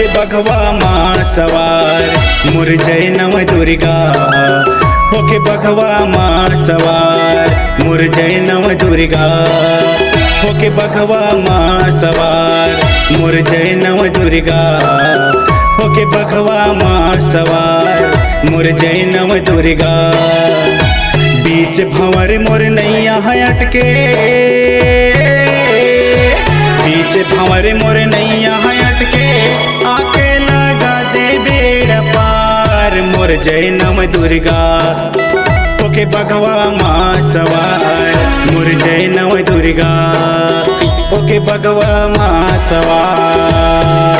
होके बघवा माँ सवार मोर जय नव दुर्गा। होके बघवा माँ सवार मोर जय नव दुर्गा। होके बघवा माँ सवार मोर जय नव दुर्गा। होके बघवा माँ सवार मोर जय नव दुर्गा। बीच भंवर मोर नैया है अटके, बीच भंवर मोर नैया है अटके, आके लगा दे बेड़ा पार मोर जय नव दुर्गा। होके बघवा माँ सवार मोर जय नव दुर्गा। होके बघवा माँ सवार।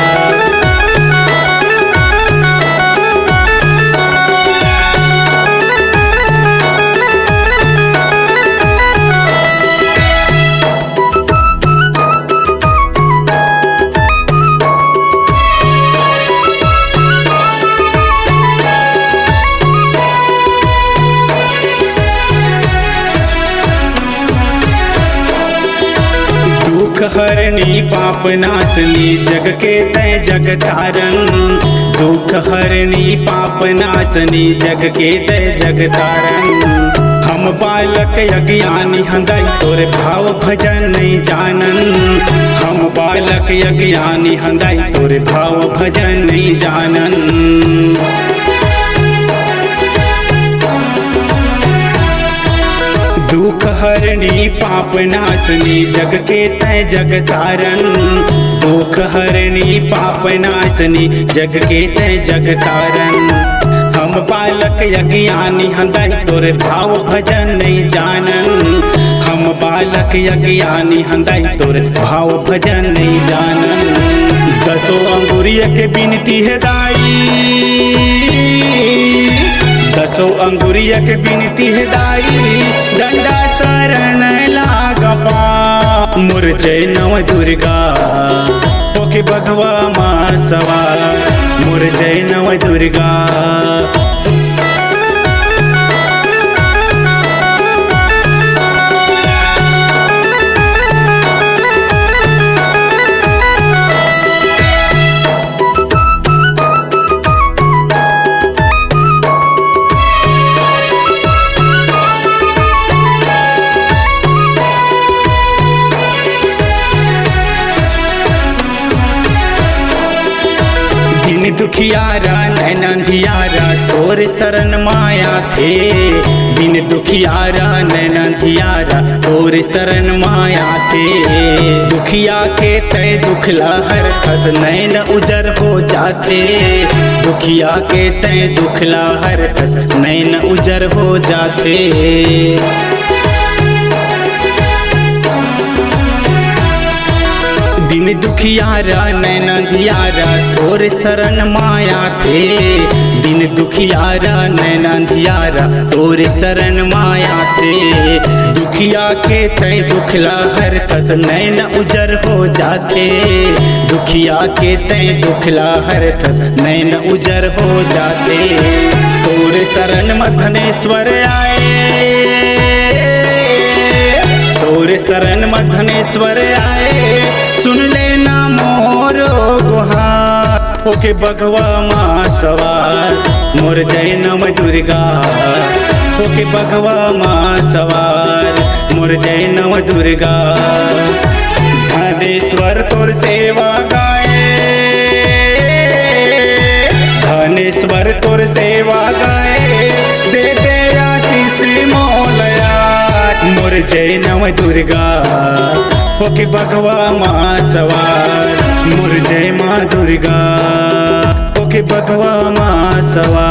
दुख हरनी पाप नाशनी जग के तय जग तारन। दुख हरनी पाप नाशनी जग के तय जग तारन। हम बालक अज्ञानी हंदाई तोरे भाव भजन नहीं जानन। हम बालक अज्ञानी हंदाई तोरे भाव भजन नहीं जानन। दुख हरनी पाप नाशनी जग के तय जग तारन। दुख हरनी पाप नाशनी जग के तय जग तारन। हम बालक अज्ञानी हंदाई तोरे भाव भजन नहीं जानन। हम बालक अज्ञानी हंदाई तोरे भाव भजन नहीं जानन। दसों अंगुरिया के बिनती है दाई, दसों अंगुरिया के बिनती है दाई, डंडा शरण लाग पा मोर जय नव दुर्गा। होके बघवा माँ सवार मोर जय नव दुर्गा। दिन दुखियारा नैन अंधियारा तोर शरण माया थे। दिन दुखियारा नैन अंधियारा तोर शरण माया थे। दुखिया के तय दुखला हर खस नैन उजर हो जाते। दुखिया के तय दुखला हर खस नैन उजर हो जाते। दिन दुखियारा नैन अंधियारा तोर शरण माया थे। दिन दुखियारा नैन अंधियारा तोर शरण माया थे। दुखिया के तय दुखला हर कस नैन उजर हो जाते। दुखिया के तय दुखला हर कस नैन उजर हो जाते। तोर शरण मधनेश्वर आए, तोर शरण मधनेश्वर आए, सुन लेना मोरो गुहार। होके बघवा माँ सवार मोर जय नव दुर्गा। होके बघवा माँ सवार मोर जय नव दुर्गा। धनेश्वर तोर सेवा गाए, धनेश्वर तोर सेवा गाए, दे दे आशीष मोलया मोर जय नव दुर्गा। होके बघवा माँ सवार मोर जय माँ दुर्गा। होके बघवा माँ सवार।